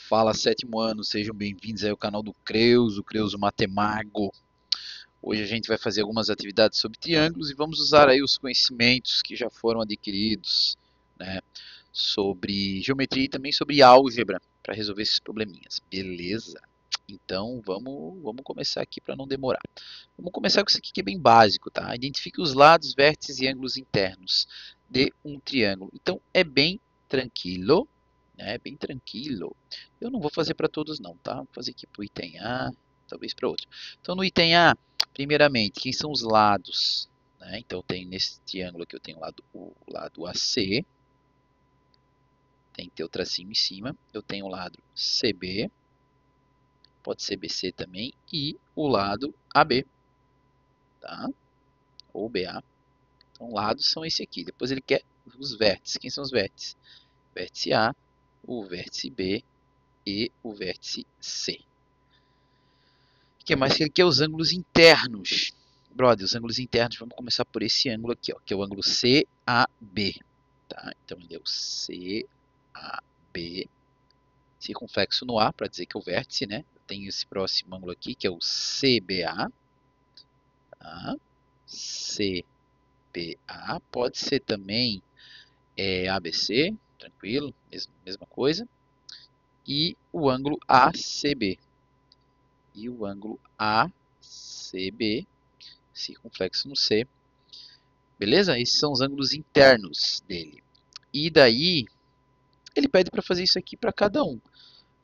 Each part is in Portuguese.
Fala, sétimo ano, sejam bem-vindos aí ao canal do Creuso, Creuso Matemago. Hoje a gente vai fazer algumas atividades sobre triângulos e vamos usar aí os conhecimentos que já foram adquiridos, né, sobre geometria e também sobre álgebra para resolver esses probleminhas, beleza? Então vamos começar aqui para não demorar. Vamos começar com isso aqui que é bem básico, tá? Identifique os lados, vértices e ângulos internos de um triângulo. Então é bem tranquilo, né? Bem tranquilo. Eu não vou fazer para todos não, tá? Vou fazer aqui para o item A, talvez para outro. Então no item A, primeiramente, quem são os lados? Né? Então eu tenho nesse triângulo aqui, eu tenho o lado AC, tem que ter o tracinho em cima. Eu tenho o lado CB, pode ser BC também, e o lado AB, tá? Ou BA. Então, lados são esse aqui. Depois ele quer os vértices. Quem são os vértices? Vértice A, o vértice B e o vértice C. O que mais que ele quer? Os ângulos internos. Brother, os ângulos internos, vamos começar por esse ângulo aqui, ó, que é o ângulo CAB. Tá? Então, ele é o CAB, circunflexo no A, para dizer que é o vértice, né? Eu tenho esse próximo ângulo aqui, que é o CBA. Tá? CBA, pode ser também ABC, tranquilo, mesma coisa. E o ângulo ACB. E o ângulo ACB, circunflexo no C. Beleza? Esses são os ângulos internos dele. E daí, ele pede para fazer isso aqui para cada um.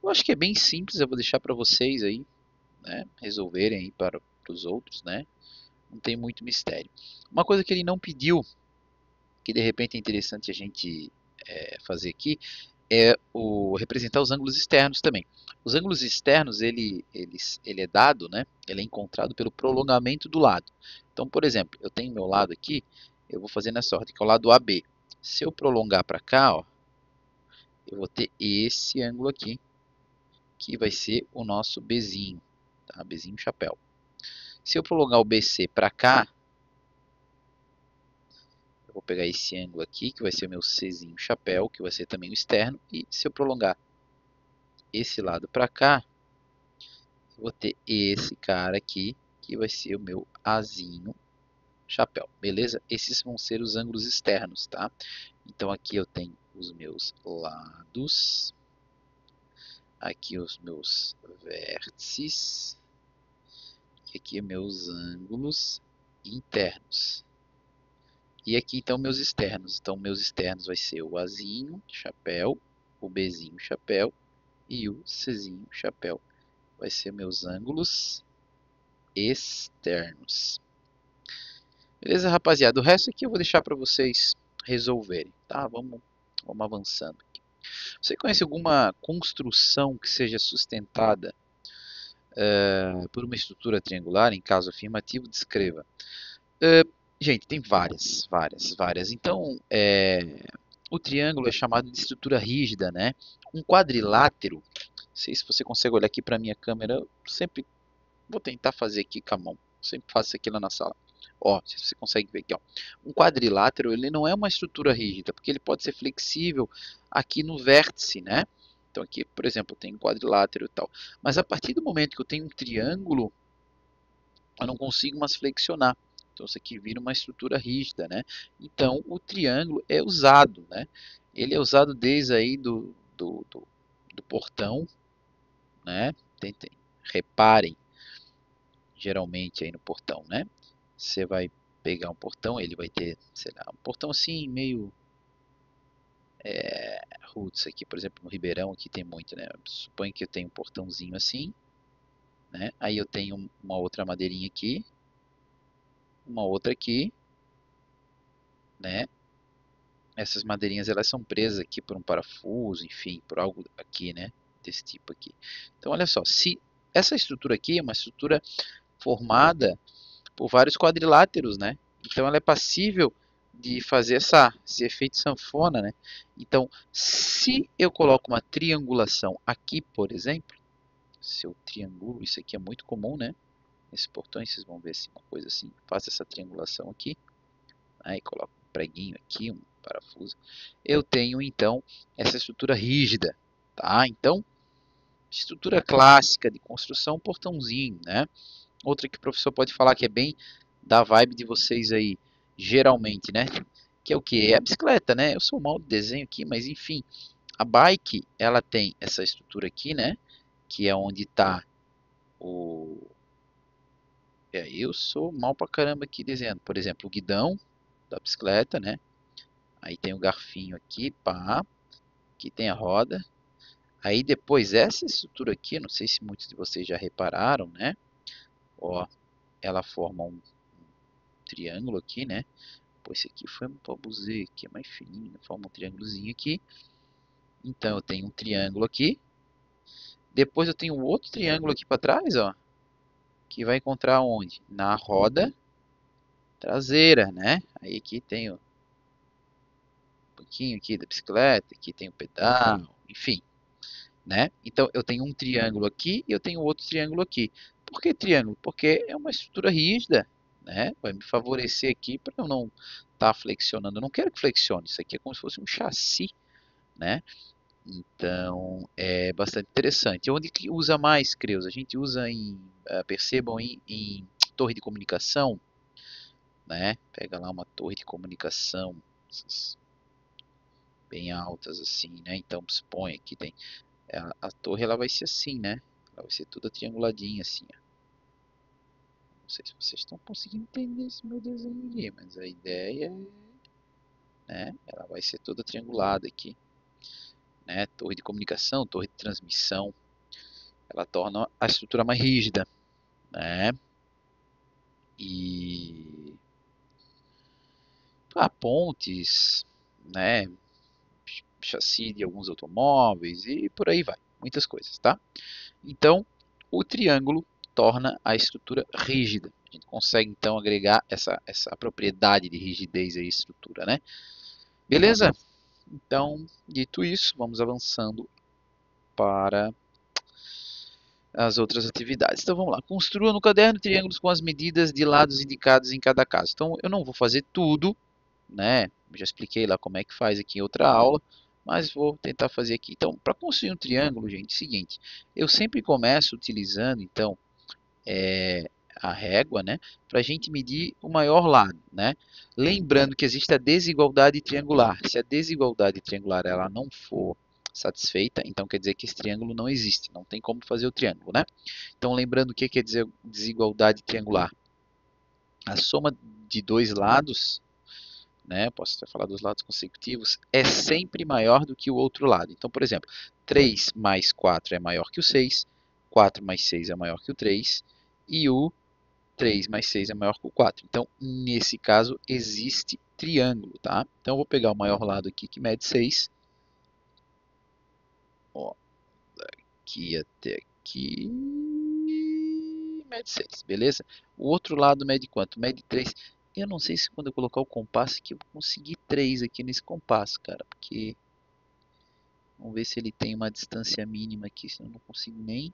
Eu acho que é bem simples, eu vou deixar para vocês aí, né, resolverem aí para os outros, né? Não tem muito mistério. Uma coisa que ele não pediu, que de repente é interessante a gente fazer aqui, é representar os ângulos externos também. Os ângulos externos, ele é dado, né? Ele é encontrado pelo prolongamento do lado. Então, por exemplo, eu tenho meu lado aqui, eu vou fazer nessa ordem, que é o lado AB. Se eu prolongar para cá, ó, eu vou ter esse ângulo aqui, que vai ser o nosso Bzinho, tá? Bzinho chapéu. Se eu prolongar o BC para cá, eu vou pegar esse ângulo aqui, que vai ser o meu Czinho chapéu, que vai ser também o externo. E se eu prolongar esse lado para cá, eu vou ter esse cara aqui, que vai ser o meu Azinho chapéu, beleza? Esses vão ser os ângulos externos, tá? Então aqui eu tenho os meus lados, aqui os meus vértices, e aqui meus ângulos internos. E aqui então meus externos. Então meus externos vai ser o Azinho chapéu, o Bzinho chapéu e o Czinho chapéu. Vai ser meus ângulos externos. Beleza, rapaziada? O resto aqui eu vou deixar para vocês resolverem, tá? Vamos avançando aqui. Você conhece alguma construção que seja sustentada por uma estrutura triangular? Em caso afirmativo, descreva. Gente, tem várias. Então, o triângulo é chamado de estrutura rígida, né? Um quadrilátero, não sei se você consegue olhar aqui para a minha câmera, eu sempre vou tentar fazer aqui com a mão, sempre faço isso aqui lá na sala. Ó, se você consegue ver aqui, ó. Um quadrilátero, ele não é uma estrutura rígida, porque ele pode ser flexível aqui no vértice, né? Então aqui, por exemplo, eu tenho um quadrilátero e tal. Mas a partir do momento que eu tenho um triângulo, eu não consigo mais flexionar. Então isso aqui vira uma estrutura rígida, né? Então o triângulo é usado, né? Ele é usado desde aí do portão, né? Reparem, geralmente aí no portão, né? Você vai pegar um portão, ele vai ter, sei lá, um portão assim meio roots aqui, por exemplo, no Ribeirão aqui tem muito, né? Suponho que eu tenho um portãozinho assim, né? Aí eu tenho uma outra madeirinha aqui, uma outra aqui, né? Essas madeirinhas elas são presas aqui por um parafuso, enfim, por algo aqui, né? Desse tipo aqui. Então, olha só, se essa estrutura aqui é uma estrutura formada por vários quadriláteros, né? Então, ela é passível de fazer esse efeito sanfona, né? Então, se eu coloco uma triangulação aqui, por exemplo, se eu triangulo, isso aqui é muito comum, né? Nesses portões, vocês vão ver assim, uma coisa assim, faço essa triangulação aqui, aí coloco um preguinho aqui, um parafuso, eu tenho então essa estrutura rígida, tá? Então, estrutura clássica de construção, portãozinho, né? Outra que o professor pode falar que é bem da vibe de vocês aí, geralmente, né? Que é o que? É a bicicleta, né? Eu sou mal de desenho aqui, mas enfim. A bike, ela tem essa estrutura aqui, né? Que é onde está o... eu sou mal pra caramba aqui desenhando. Por exemplo, o guidão da bicicleta, né? Aí tem o garfinho aqui, pá. Aqui tem a roda. Aí depois essa estrutura aqui, não sei se muitos de vocês já repararam, né? Ó, ela forma um triângulo aqui, né? Pô, esse aqui foi um abusei, aqui é mais fininho, forma um triângulozinho aqui. Então eu tenho um triângulo aqui. Depois eu tenho outro triângulo aqui para trás, ó. Que vai encontrar onde? Na roda traseira, né? Aí aqui tem um pouquinho aqui da bicicleta, aqui tem o pedal, enfim, né? Então eu tenho um triângulo aqui e eu tenho outro triângulo aqui. Por que triângulo? Porque é uma estrutura rígida, né? Vai me favorecer aqui para eu não estar flexionando. Eu não quero que flexione, isso aqui é como se fosse um chassi, né? Então é bastante interessante. Onde que usa mais, Creus? A gente usa em, percebam, em torre de comunicação, né? Pega lá uma torre de comunicação, essas bem altas assim, né? Então supõe que tem a torre, ela vai ser assim, né? Ela vai ser toda trianguladinha assim, ó. Não sei se vocês estão conseguindo entender esse meu desenho aqui, mas a ideia é, né? Ela vai ser toda triangulada aqui, né? Torre de comunicação, torre de transmissão, ela torna a estrutura mais rígida, né? E pontes, né? Chassi de alguns automóveis e por aí vai, muitas coisas, tá? Então, o triângulo torna a estrutura rígida. A gente consegue então agregar essa propriedade de rigidez à estrutura, né? Beleza? Então, dito isso, vamos avançando para as outras atividades. Então vamos lá. Construa no caderno triângulos com as medidas de lados indicados em cada caso. Então eu não vou fazer tudo, né? Já expliquei lá como é que faz aqui em outra aula, mas vou tentar fazer aqui. Então, para construir um triângulo, gente, é o seguinte, eu sempre começo utilizando, então, a régua, né, para a gente medir o maior lado, né? Lembrando que existe a desigualdade triangular. Se a desigualdade triangular ela não for satisfeita, então quer dizer que esse triângulo não existe, não tem como fazer o triângulo, né? Então, lembrando o que quer dizer desigualdade triangular? A soma de dois lados, né, posso até falar dos lados consecutivos, é sempre maior do que o outro lado. Então, por exemplo, 3 mais 4 é maior que o 6, 4 mais 6 é maior que o 3, e o 3 mais 6 é maior que o 4. Então, nesse caso, existe triângulo, tá? Então, eu vou pegar o maior lado aqui, que mede 6. Ó, daqui até aqui, mede 6, beleza? O outro lado mede quanto? Mede 3. Eu não sei se quando eu colocar o compasso aqui, eu vou conseguir 3 aqui nesse compasso, cara, porque... Vamos ver se ele tem uma distância mínima aqui, senão eu não consigo nem...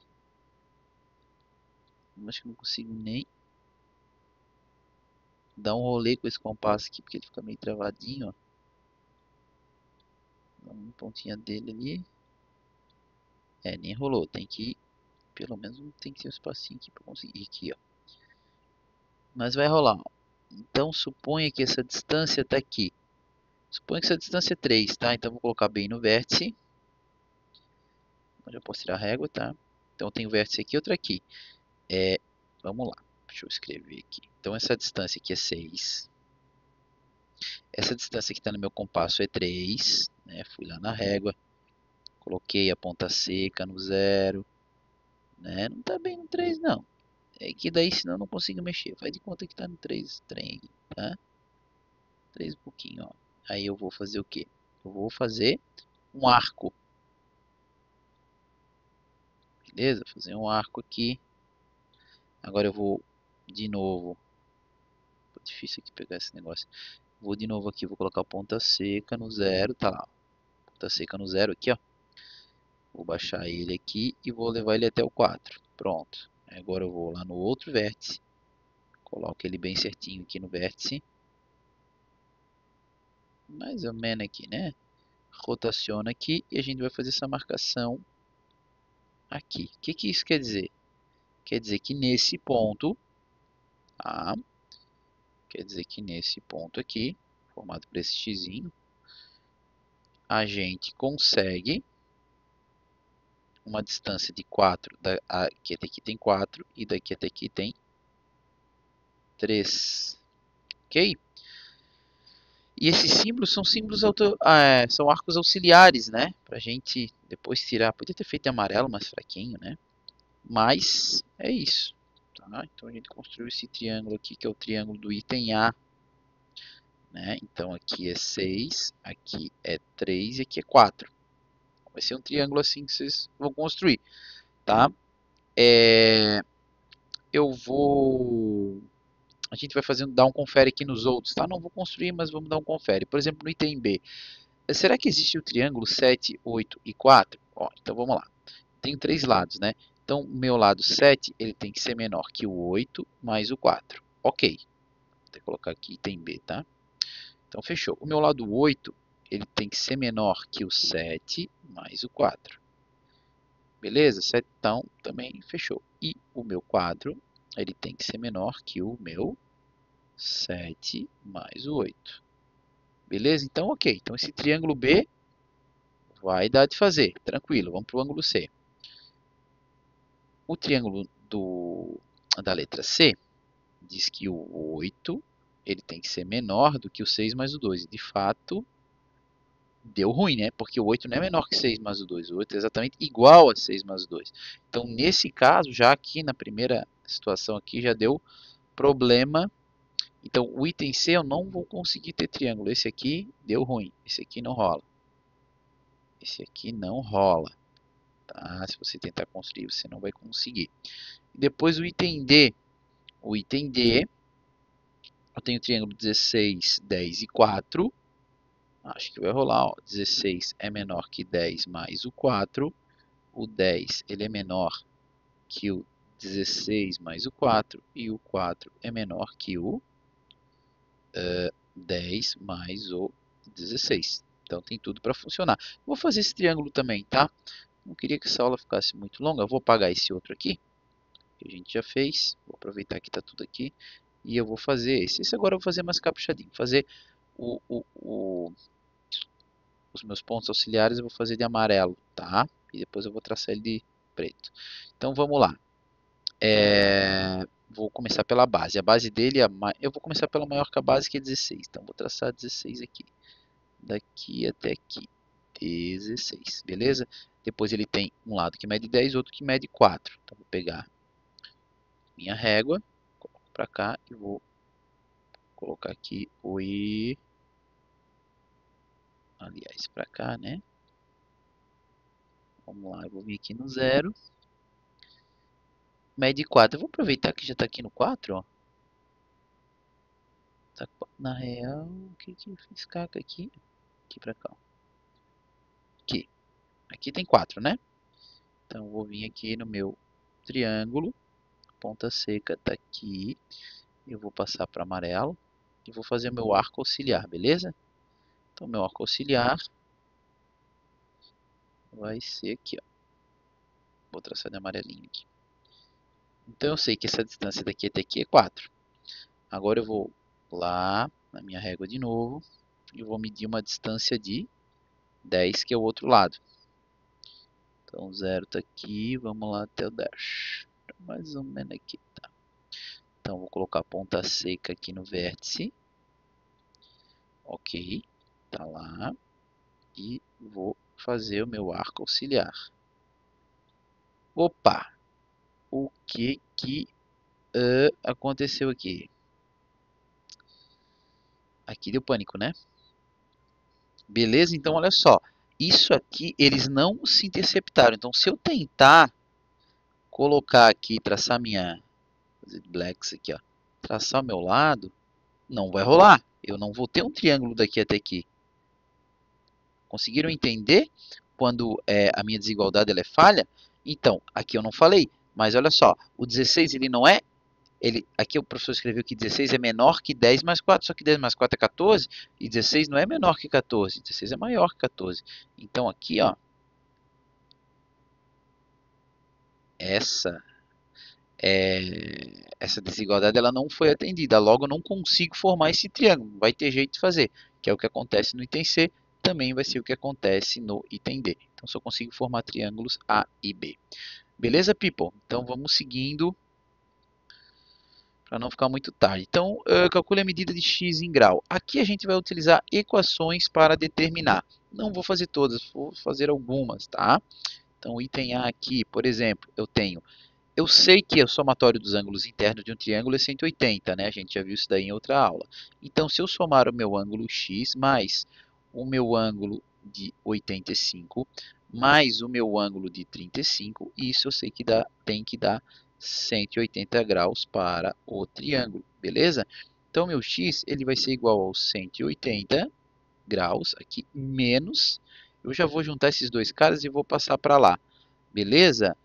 Acho que não consigo nem dar um rolê com esse compasso aqui, porque ele fica meio travadinho, ó. Dá uma pontinha dele ali. Nem rolou, tem que... Pelo menos tem que ter um espacinho aqui pra conseguir, aqui, ó. Mas vai rolar, ó. Então suponha que essa distância tá aqui. Suponha que essa distância é 3, tá? Então vou colocar bem no vértice. Eu já posso tirar a régua, tá? Então tem o vértice aqui e outro aqui. Vamos lá, deixa eu escrever aqui. Então essa distância aqui é 6. Essa distância que está no meu compasso é 3, né? Fui lá na régua, coloquei a ponta seca no 0, né? Não está bem no 3 não. É que daí senão eu não consigo mexer. Faz de conta que está no 3, trem, tá? 3 um pouquinho, ó. Aí eu vou fazer o quê? Eu vou fazer um arco. Beleza? Fazer um arco aqui. Agora eu vou de novo. Difícil aqui pegar esse negócio. Vou de novo aqui, vou colocar a ponta seca no 0, tá lá. Ponta seca no 0 aqui, ó. Vou baixar ele aqui e vou levar ele até o 4. Pronto. Agora eu vou lá no outro vértice. Coloco ele bem certinho aqui no vértice. Mais ou menos aqui, né? Rotaciona aqui e a gente vai fazer essa marcação aqui. O que isso quer dizer? Quer dizer que nesse ponto, tá? Quer dizer que nesse ponto aqui, formado por esse xzinho, a gente consegue uma distância de 4, daqui até aqui tem 4 e daqui até aqui tem 3. Ok? E esses símbolos são símbolos são arcos auxiliares, né? Pra gente depois tirar. Podia ter feito em amarelo, mais fraquinho, né? Mas é isso. Tá? Então a gente construiu esse triângulo aqui, que é o triângulo do item A. Né? Então aqui é 6, aqui é 3 e aqui é 4. Vai ser um triângulo assim que vocês vão construir. Tá? Eu vou... A gente vai dar um confere aqui nos outros. Tá? Não vou construir, mas vamos dar um confere. Por exemplo, no item B. Será que existe o triângulo 7, 8 e 4? Ó, então vamos lá. Tem 3 lados, né? Então, o meu lado 7 ele tem que ser menor que o 8 mais o 4. Ok. Vou colocar aqui item B, tá? Então, fechou. O meu lado 8 ele tem que ser menor que o 7 mais o 4. Beleza? 7, então, também fechou. E o meu quadro ele tem que ser menor que o meu 7 mais o 8. Beleza? Então, ok. Então, esse triângulo B vai dar de fazer. Tranquilo. Vamos para o ângulo C. O triângulo da letra C diz que o 8 ele tem que ser menor do que o 6 mais o 2. E, de fato, deu ruim, né? Porque o 8 não é menor que 6 mais o 2. O 8 é exatamente igual a 6 mais o 2. Então, nesse caso, já aqui na primeira situação aqui, já deu problema. Então, o item C eu não vou conseguir ter triângulo. Esse aqui deu ruim. Esse aqui não rola. Esse aqui não rola. Tá? Se você tentar construir, você não vai conseguir. Depois o item D. O item D, eu tenho o triângulo 16, 10 e 4. Acho que vai rolar. Ó. 16 é menor que 10 mais o 4. O 10 ele é menor que o 16 mais o 4. E o 4 é menor que o 10 mais o 16. Então tem tudo para funcionar. Vou fazer esse triângulo também, tá? Não queria que essa aula ficasse muito longa. Eu vou apagar esse outro aqui, que a gente já fez. Vou aproveitar que está tudo aqui. E eu vou fazer esse. Esse agora eu vou fazer mais caprichadinho. Fazer os meus pontos auxiliares eu vou fazer de amarelo, tá? E depois eu vou traçar ele de preto. Então vamos lá. Vou começar pela base. A base dele, eu vou começar pela maior que a base, que é 16. Então vou traçar 16 aqui. Daqui até aqui. 16, beleza? Depois ele tem um lado que mede 10, outro que mede 4. Então vou pegar minha régua, coloco para cá e vou colocar aqui o I. Aliás, para cá, né? Vamos lá, eu vou vir aqui no 0. Mede 4. Eu vou aproveitar que já está aqui no 4, ó. Tá, na real, o que eu fiz caca aqui? Aqui para cá. Aqui. Aqui tem 4, né? Então, eu vou vir aqui no meu triângulo. Ponta seca tá aqui. Eu vou passar para amarelo. E vou fazer meu arco auxiliar, beleza? Então, meu arco auxiliar vai ser aqui, ó. Vou traçar de amarelinho aqui. Então, eu sei que essa distância daqui até aqui é 4. Agora, eu vou lá na minha régua de novo. E vou medir uma distância de 10, que é o outro lado. Então, 0 está aqui. Vamos lá até o 10. Mais ou menos aqui, tá? Então, vou colocar a ponta seca aqui no vértice. Ok. Tá lá. E vou fazer o meu arco auxiliar. Opa! O que aconteceu aqui? Aqui deu pânico, né? Beleza? Então, olha só. Isso aqui, eles não se interceptaram. Então, se eu tentar colocar aqui, traçar minha... Fazer blacks aqui, ó. Traçar o meu lado, não vai rolar. Eu não vou ter um triângulo daqui até aqui. Conseguiram entender quando a minha desigualdade ela é falha? Então, aqui eu não falei, mas olha só, o 16 ele não é, aqui o professor escreveu que 16 é menor que 10 mais 4, só que 10 mais 4 é 14, e 16 não é menor que 14, 16 é maior que 14. Então aqui, ó, essa essa desigualdade ela não foi atendida, logo eu não consigo formar esse triângulo, não vai ter jeito de fazer, que é o que acontece no item C, também vai ser o que acontece no item D. Então só consigo formar triângulos A e B. Beleza, people? Então vamos seguindo para não ficar muito tarde. Então, calcule a medida de x em grau. Aqui a gente vai utilizar equações para determinar. Não vou fazer todas, vou fazer algumas, tá? Então, o item A aqui, por exemplo, eu sei que o somatório dos ângulos internos de um triângulo é 180, né? A gente já viu isso daí em outra aula. Então, se eu somar o meu ângulo x mais o meu ângulo de 85 mais o meu ângulo de 35, isso eu sei que tem que dar 180 graus para o triângulo, beleza? Então, meu x ele vai ser igual aos 180 graus, aqui, menos, eu já vou juntar esses dois caras e vou passar para lá, beleza?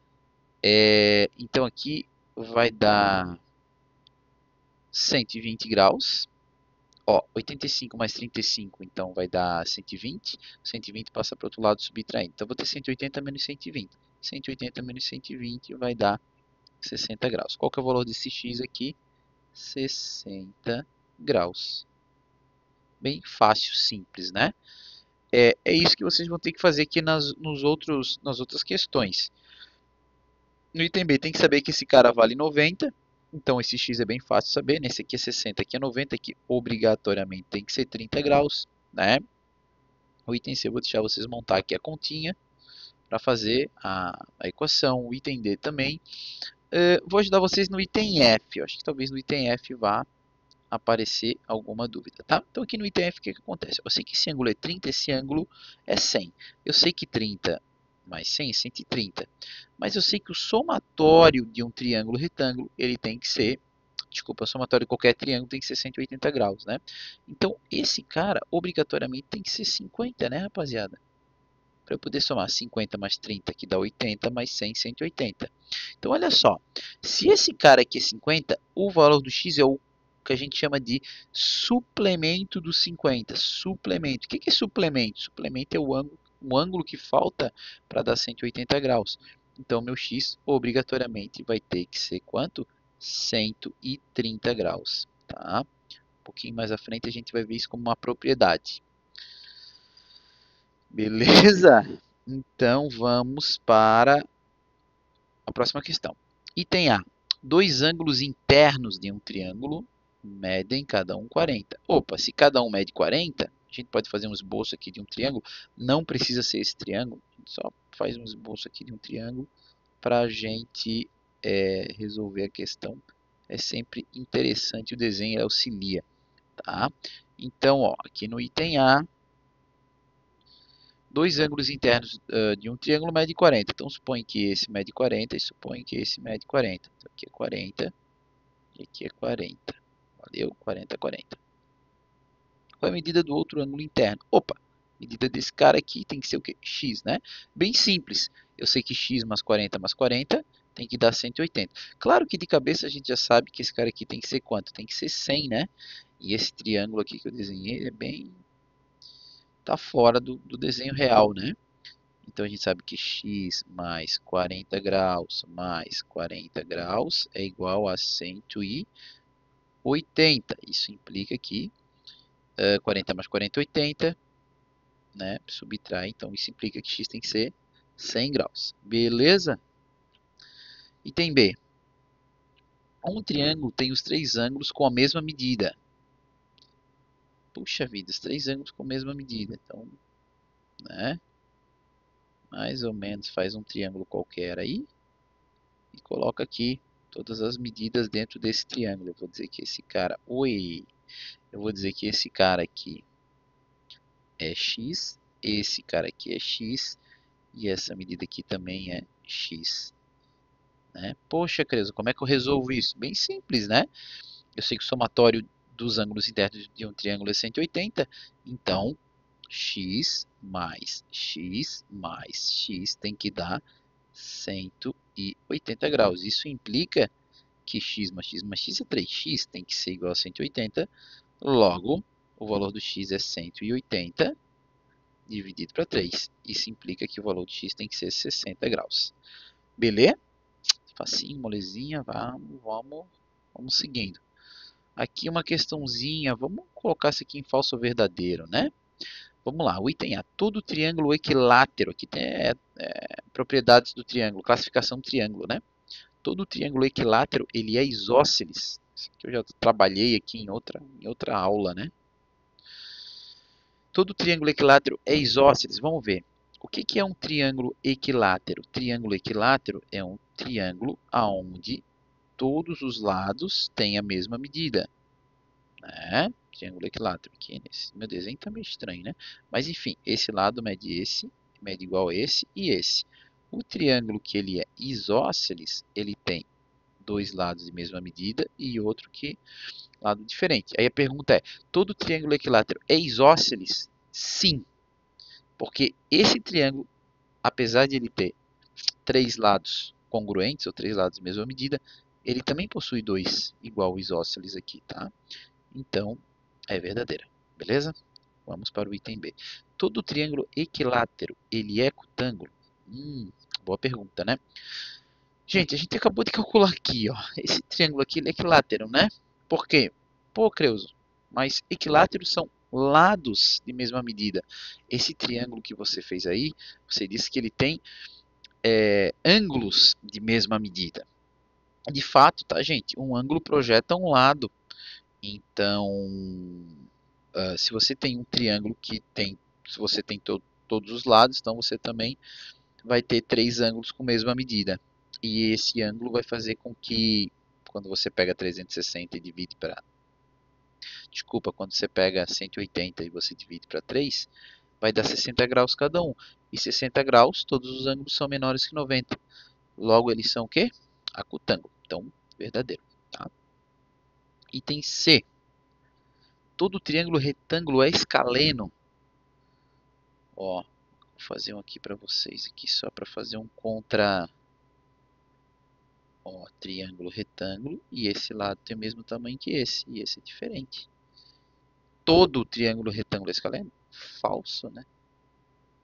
Então aqui vai dar 120 graus. Ó, 85 mais 35, então vai dar 120. 120 passa para o outro lado subtraindo. Então vou ter 180 menos 120. 180 menos 120 vai dar 60 graus. Qual que é o valor desse x aqui? 60 graus. Bem fácil, simples, né? É isso que vocês vão ter que fazer aqui nas outras questões. No item B tem que saber que esse cara vale 90. Então esse x é bem fácil de saber. Nesse aqui é 60, aqui é 90, aqui obrigatoriamente tem que ser 30 graus, né? O item C eu vou deixar vocês montar aqui a continha para fazer a equação. O item D também. Vou ajudar vocês no item F. Eu acho que talvez no item F vá aparecer alguma dúvida, tá? Então aqui no item F o que acontece? Eu sei que esse ângulo é 30, esse ângulo é 100. Eu sei que 30 mais 100 é 130. Mas eu sei que o somatório de um triângulo retângulo, ele tem que ser, desculpa, o somatório de qualquer triângulo tem que ser 180 graus, né? Então esse cara obrigatoriamente tem que ser 50, né, rapaziada? Para eu poder somar 50 mais 30, que dá 80, mais 100, 180. Então olha só, se esse cara aqui é 50, o valor do x é o que a gente chama de suplemento dos 50. Suplemento. O que é suplemento? Suplemento é o ângulo que falta para dar 180 graus. Então, meu x obrigatoriamente vai ter que ser quanto? 130 graus. Tá? Um pouquinho mais à frente a gente vai ver isso como uma propriedade. Beleza? Então, vamos para a próxima questão. Item A. Dois ângulos internos de um triângulo medem cada um 40. Opa, se cada um mede 40, a gente pode fazer um esboço aqui de um triângulo. Não precisa ser esse triângulo, a gente só faz um esboço aqui de um triângulo para a gente resolver a questão. É sempre interessante, o desenho auxilia. Tá? Então, ó, aqui no item A, dois ângulos internos de um triângulo mede 40. Então, supõe que esse mede 40 e supõe que esse mede 40. Então, aqui é 40 e aqui é 40. Valeu? 40, 40. Qual é a medida do outro ângulo interno? Opa, a medida desse cara aqui tem que ser o quê? X, né? Bem simples. Eu sei que x mais 40 tem que dar 180. Claro que de cabeça a gente já sabe que esse cara aqui tem que ser quanto? Tem que ser 100, né? E esse triângulo aqui que eu desenhei é bem... tá fora do desenho real, né? Então a gente sabe que x mais 40 graus mais 40 graus é igual a 180. Isso implica que 40 mais 40 é 80, né? Subtrai, então isso implica que x tem que ser 100 graus. Beleza? Item B. Um triângulo tem os três ângulos com a mesma medida. Puxa vida, os três ângulos com a mesma medida. Então, né? Mais ou menos faz um triângulo qualquer aí e coloca aqui todas as medidas dentro desse triângulo. Eu vou dizer que esse cara, eu vou dizer que esse cara aqui é x, esse cara aqui é x e essa medida aqui também é x. Né? Poxa, Creso, como é que eu resolvo isso? Bem simples, né? Eu sei que o somatório dos ângulos internos de um triângulo é 180, então x mais x mais x tem que dar 180 graus. Isso implica que x mais x mais x é 3x, tem que ser igual a 180. Logo, o valor do x é 180 dividido para 3. Isso implica que o valor de x tem que ser 60 graus. Beleza? Facinho, molezinha, vamos seguindo. Aqui uma questãozinha, vamos colocar isso aqui em falso ou verdadeiro, né? Vamos lá, o item A, todo triângulo equilátero, aqui tem propriedades do triângulo, classificação do triângulo, né? Todo triângulo equilátero, ele é isósceles. Isso aqui eu já trabalhei aqui em outra aula, né? Todo triângulo equilátero é isósceles, vamos ver. O que é um triângulo equilátero? Triângulo equilátero é um triângulo onde todos os lados têm a mesma medida, né? Triângulo equilátero aqui nesse. Meu desenho tá meio estranho, né? Mas enfim, esse lado mede igual a esse e esse. O triângulo que ele é isósceles, ele tem dois lados de mesma medida e outro que lado diferente. Aí a pergunta é: todo triângulo equilátero é isósceles? Sim, porque esse triângulo, apesar de ele ter três lados congruentes ou três lados de mesma medida, ele também possui dois igual isósceles aqui, tá? Então, é verdadeira, beleza? Vamos para o item B. Todo triângulo equilátero, ele é cutângulo? Boa pergunta, né? Gente, a gente acabou de calcular aqui, ó. Esse triângulo aqui ele é equilátero, né? Por quê? Pô, Creuso, mas equiláteros são lados de mesma medida. Esse triângulo que você fez aí, você disse que ele tem ângulos de mesma medida. De fato, tá, gente? Um ângulo projeta um lado. Então, se você tem um triângulo que tem, se você tem todos os lados, então você também vai ter três ângulos com a mesma medida. E esse ângulo vai fazer com que, quando você pega 360 e divide para... Desculpa, quando você pega 180 e você divide para 3, vai dar 60 graus cada um. E 60 graus, todos os ângulos são menores que 90. Logo, eles são o quê? Acutângulo. Então, verdadeiro. Tá? Item C. Todo triângulo retângulo é escaleno. Ó, vou fazer um aqui para vocês, aqui só para fazer um contra... Ó, triângulo retângulo, e esse lado tem o mesmo tamanho que esse, e esse é diferente. Todo triângulo retângulo é escaleno? Falso, né?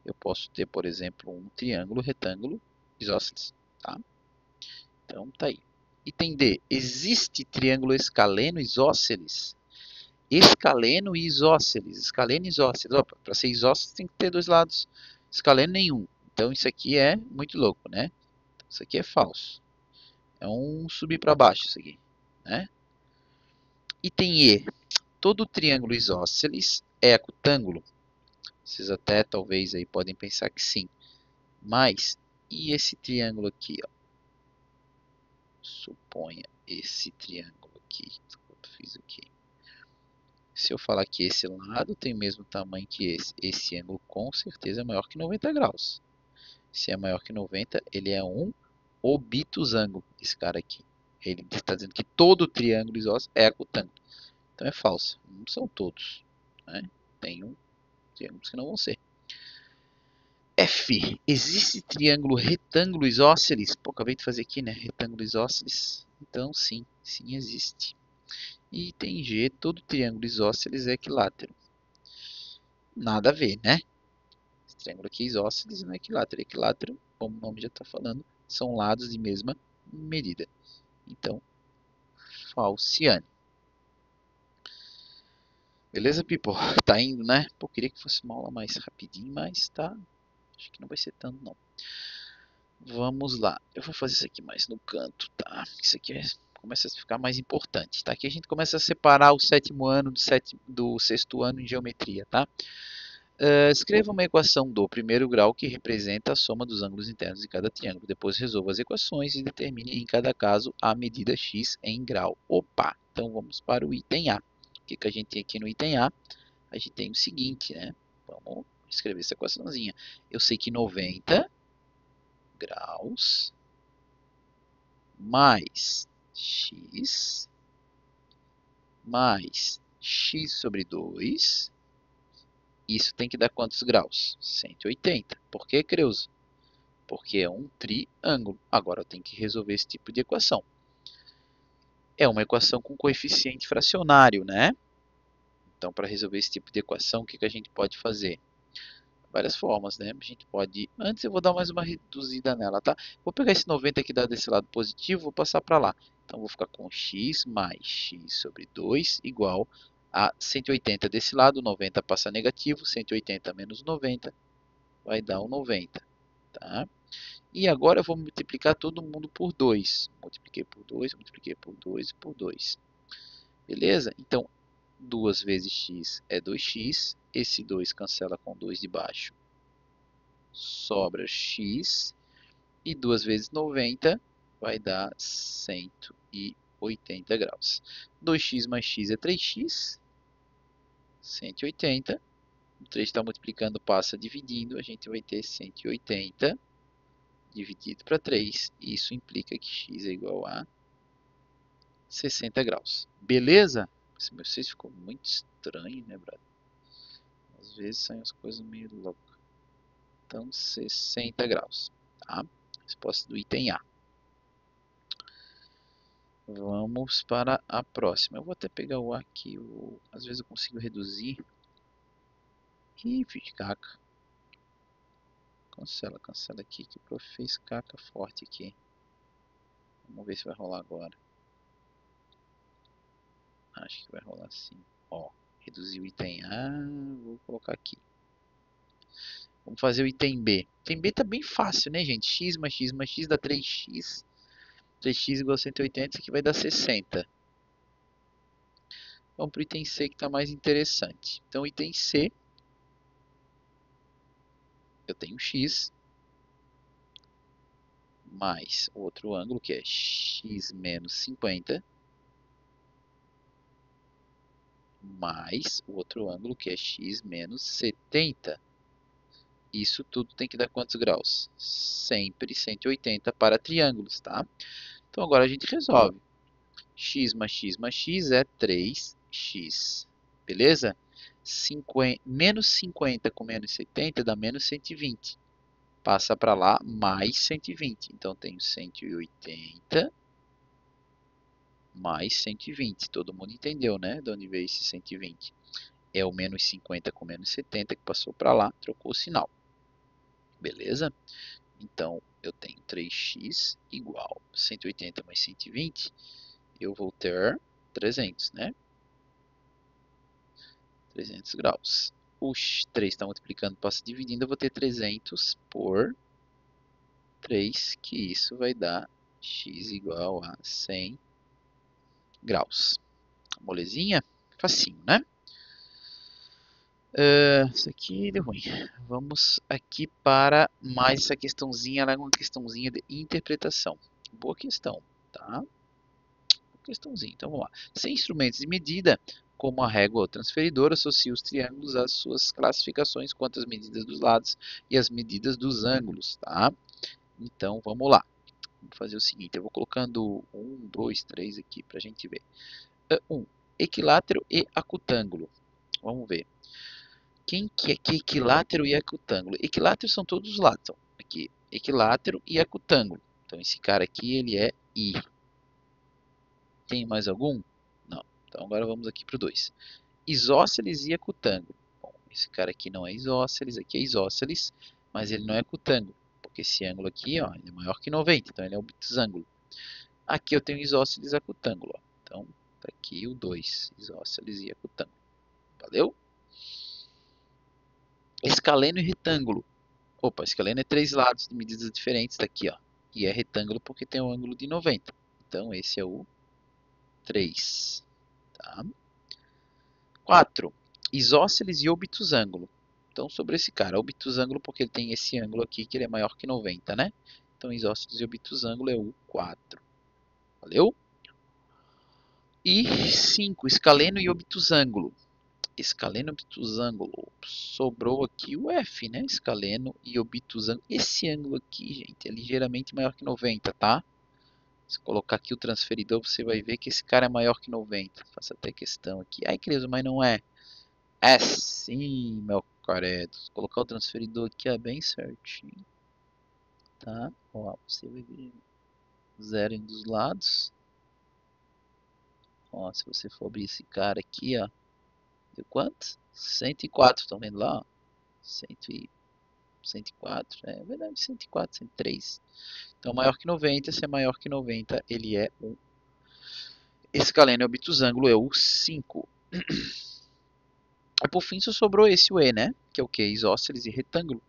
Eu posso ter, por exemplo, um triângulo retângulo isósceles, tá? Então, tá aí. Item D. Existe triângulo escaleno isósceles? Escaleno e isósceles. Escaleno e isósceles. Para ser isósceles tem que ter dois lados. Escaleno nenhum. Então, isso aqui é muito louco, né? Isso aqui é falso. É um subir para baixo isso aqui, né? Item E. Todo triângulo isósceles é acutângulo? Vocês até talvez aí podem pensar que sim. Mas, e esse triângulo aqui, ó? Suponha esse triângulo aqui. Eu fiz aqui. Se eu falar que esse lado tem o mesmo tamanho que esse ângulo com certeza é maior que 90 graus. Se é maior que 90, ele é um obtusângulo, esse cara aqui. Ele está dizendo que todo triângulo isósceles é acutângulo. Então é falso. Não são todos, né? Tem triângulos que não vão ser. F. Existe triângulo retângulo isósceles? Pô, acabei de fazer aqui, né? Retângulo isósceles. Então sim, sim existe. E item G. Todo triângulo isósceles é equilátero. Nada a ver, né? Esse triângulo aqui é isósceles e não é equilátero. Equilátero, como o nome já está falando, são lados de mesma medida. Então, falciane. Beleza, people? Tá indo, né? Pô, queria que fosse uma aula mais rapidinho, mas tá. Acho que não vai ser tanto, não. Vamos lá. Eu vou fazer isso aqui mais no canto, tá? Isso aqui começa a ficar mais importante, tá? Aqui a gente começa a separar o sétimo ano do sexto ano em geometria, tá? Escreva uma equação do primeiro grau que representa a soma dos ângulos internos de cada triângulo. Depois resolva as equações e determine em cada caso a medida x em grau. Opa! Então vamos para o item A. O que a gente tem aqui no item A? A gente tem o seguinte, né? Vamos escrever essa equaçãozinha. Eu sei que 90 graus mais x mais x sobre 2, isso tem que dar quantos graus? 180. Por que, Creuso? Porque é um triângulo. Agora eu tenho que resolver esse tipo de equação. É uma equação com coeficiente fracionário, né? Então, para resolver esse tipo de equação, o que a gente pode fazer? várias formas, né? A gente pode... Antes eu vou dar mais uma reduzida nela, tá? Vou pegar esse 90 aqui desse lado positivo, vou passar para lá. Então vou ficar com x mais x sobre 2 igual a 180 desse lado. 90 passa negativo, 180 menos 90 vai dar um 90, tá? E agora eu vou multiplicar todo mundo por 2. Multipliquei por 2, multipliquei por 2 e por 2. Beleza? Então, 2 vezes x é 2x. Esse 2 cancela com 2 de baixo. Sobra x. E 2 vezes 90 vai dar 180 graus. 2x mais x é 3x. 180. O 3 está multiplicando, passa dividindo. A gente vai ter 180 dividido para 3. Isso implica que x é igual a 60 graus. Beleza? Esse meu 6 ficou muito estranho, né, brother? Às vezes saem as coisas meio loucas. Então, 60 graus. Tá? Resposta do item A. Vamos para a próxima. Eu vou até pegar o A aqui. Às vezes eu consigo reduzir. Ih, fiz caca. Cancela, cancela aqui que o prof fez caca forte aqui. Vamos ver se vai rolar agora. Acho que vai rolar sim. Ó, reduzir o item A. Vou colocar aqui. Vamos fazer o item B. O item B tá bem fácil, né, gente? X mais x mais x dá 3x. 3x igual a 180, isso aqui vai dar 60. Vamos para o item C que está mais interessante. Então, item C, eu tenho x mais o outro ângulo, que é x menos 50, mais o outro ângulo, que é x menos 70. Isso tudo tem que dar quantos graus? Sempre 180 para triângulos, tá? Então, agora a gente resolve. X mais x mais x é 3x. Beleza? Menos 50 com menos 70 dá menos 120. Passa para lá mais 120. Então, tenho 180 mais 120. Todo mundo entendeu, né? De onde veio esse 120. É o menos 50 com menos 70 que passou para lá, trocou o sinal. Beleza? Então, eu tenho 3x igual 180 mais 120. Eu vou ter 300, né? 300 graus. O 3 está multiplicando, passa dividindo, eu vou ter 300 por 3, que isso vai dar x igual a 100 graus. Molezinha? Facinho, né? Isso aqui deu ruim. Vamos aqui para mais essa questãozinha, ela é uma questãozinha de interpretação. Boa questão, tá? Questãozinha. Então vamos lá. Sem instrumentos de medida, como a régua ou transferidor, associa os triângulos às suas classificações quanto às medidas dos lados e as medidas dos ângulos, tá? Então vamos lá. Vamos fazer o seguinte, eu vou colocando 1, 2, 3 aqui para a gente ver. 1. Equilátero e acutângulo. Vamos ver. Quem que é que equilátero e acutângulo? Equilátero são todos os lados. Então, aqui, equilátero e acutângulo. Então esse cara aqui ele é I. Tem mais algum? Não. Então agora vamos aqui para o 2. Isósceles e acutângulo. Bom, esse cara aqui não é isósceles, aqui é isósceles, mas ele não é acutângulo, porque esse ângulo aqui, ó, ele é maior que 90, então ele é obtusângulo. Aqui eu tenho isósceles e acutângulo, ó. Então, tá aqui o 2, isósceles e acutângulo. Valeu? Escaleno e retângulo. Opa, escaleno é 3 lados de medidas diferentes daqui, ó. E é retângulo porque tem um ângulo de 90. Então esse é o 3. Tá? 4. Isósceles e obtusângulo. Então, sobre esse cara, obtusângulo, porque ele tem esse ângulo aqui, que ele é maior que 90, né? Então, isósceles e obtusângulo é o 4. Valeu? E 5. Escaleno e obtusângulo. Escaleno e obtusângulo. Sobrou aqui o F, né? Escaleno e obtusângulo. Esse ângulo aqui, gente, é ligeiramente maior que 90, tá? Se colocar aqui o transferidor, você vai ver que esse cara é maior que 90. Faço até questão aqui. Ai, Cris, mas não é. É sim, meu careto. Se colocar o transferidor aqui é bem certinho. Tá? Ó, você vai ver zero em dos lados. Ó, se você for abrir esse cara aqui, ó. Deu quanto? 104, estão vendo lá? Ó? 100 e 104, é verdade, 104, 103. Então, maior que 90, se é maior que 90, ele é um. Esse calênio obtusângulo é o 5. E por fim, só sobrou esse o E, né? Que é o que? Isósceles e retângulo.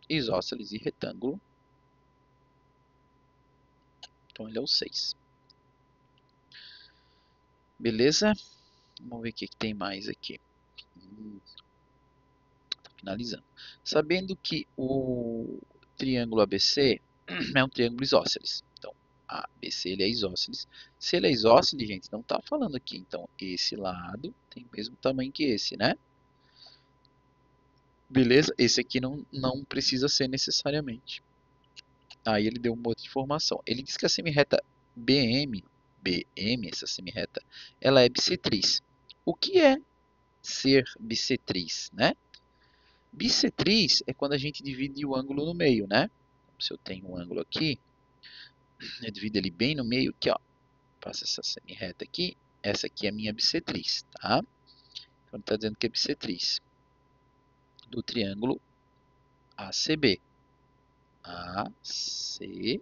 Isósceles e retângulo. Então, ele é o 6. Beleza? Vamos ver o que tem mais aqui. Finalizando. Sabendo que o triângulo ABC é um triângulo isósceles. Então, ABC ele é isósceles. Se ele é isósceles, gente, não está falando aqui. Então, esse lado tem o mesmo tamanho que esse, né? Beleza? Esse aqui não precisa ser necessariamente. Aí ele deu uma outra informação. Ele diz que a semirreta BM, essa semirreta, ela é bissetriz. O que é ser bissetriz, né? Bissetriz é quando a gente divide o ângulo no meio, né? Se eu tenho um ângulo aqui, eu divido ele bem no meio, aqui, ó. Passa essa semirreta aqui. Essa aqui é a minha bissetriz, tá? Então está dizendo que é bissetriz do triângulo ACB. ACB.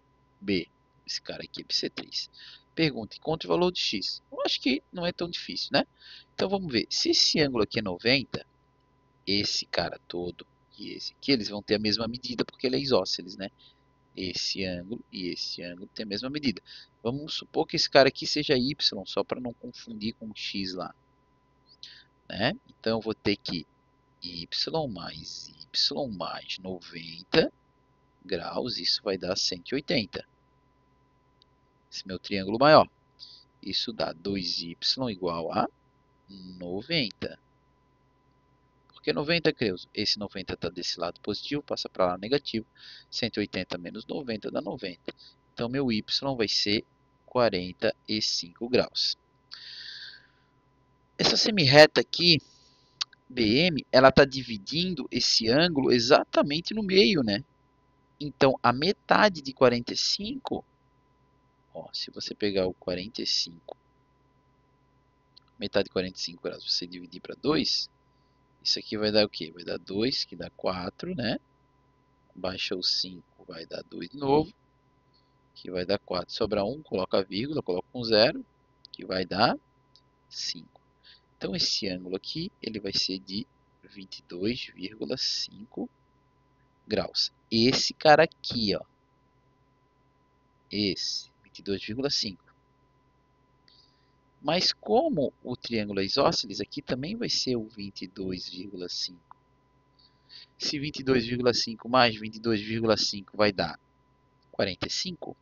Esse cara aqui é bissetriz. Pergunta, encontre o valor de x. Eu acho que não é tão difícil, né? Então vamos ver. Se esse ângulo aqui é 90, esse cara todo e esse aqui, eles vão ter a mesma medida porque ele é isósceles, né? Esse ângulo e esse ângulo tem a mesma medida. Vamos supor que esse cara aqui seja y, só para não confundir com o x lá, né? Então eu vou ter que y mais 90 graus, isso vai dar 180. Esse meu triângulo maior. Isso dá 2y igual a 90. Por que 90, Creuso? Esse 90 está desse lado positivo, passa para lá negativo. 180 menos 90 dá 90. Então, meu y vai ser 45 graus. Essa semirreta aqui, BM, ela está dividindo esse ângulo exatamente no meio, né? Então, a metade de 45, ó, se você pegar o 45, metade de 45 graus, você dividir para 2, isso aqui vai dar o quê? Vai dar 2, que dá 4, né? Baixa o 5, vai dar 2 de novo, que vai dar 4. Sobra 1, coloca a vírgula, coloca um 0, que vai dar 5. Então, esse ângulo aqui, ele vai ser de 22,5 graus. Esse cara aqui, ó, esse, 22,5. Mas como o triângulo é isósceles, aqui também vai ser o 22,5. Se 22,5 mais 22,5 vai dar 45,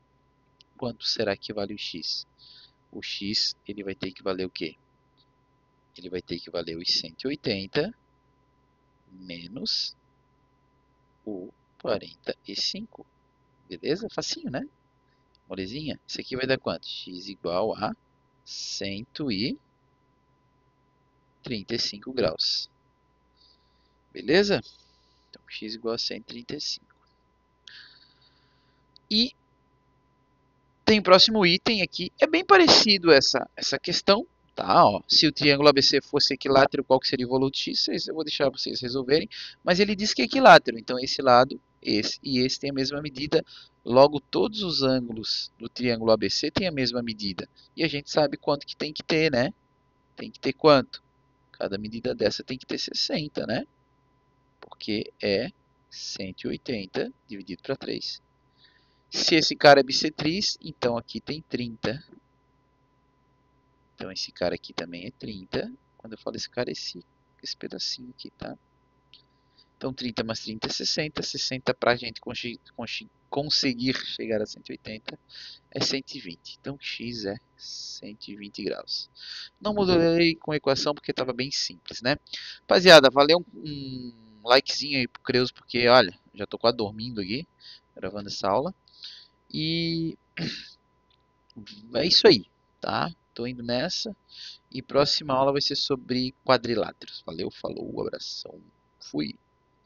quanto será que vale o x? O x ele vai ter que valer o quê? Ele vai ter que valer os 180 menos o 45. Beleza? Facinho, né? Molezinha. Isso aqui vai dar quanto? X igual a 135 graus. Beleza? Então, x igual a 135. E tem o próximo item aqui. É bem parecido essa questão. Tá, ó. Se o triângulo ABC fosse equilátero, qual que seria o valor de x? Eu vou deixar vocês resolverem. Mas ele diz que é equilátero. Então, esse lado, esse e esse tem a mesma medida. Logo, todos os ângulos do triângulo ABC têm a mesma medida. E a gente sabe quanto que tem que ter, né? Tem que ter quanto? Cada medida dessa tem que ter 60, né? Porque é 180 dividido para 3. Se esse cara é bissetriz, então aqui tem 30. Então esse cara aqui também é 30. Quando eu falo esse cara, é esse pedacinho aqui, tá? Então 30 mais 30 é 60. 60 para a gente conseguir chegar a 180 é 120. Então x é 120 graus. Não mudei com a equação porque estava bem simples, né? Rapaziada, valeu um likezinho aí pro Creuso, porque olha, já tô quase dormindo aqui, gravando essa aula. E é isso aí, tá? Tô indo nessa. E próxima aula vai ser sobre quadriláteros. Valeu, falou, abração, fui.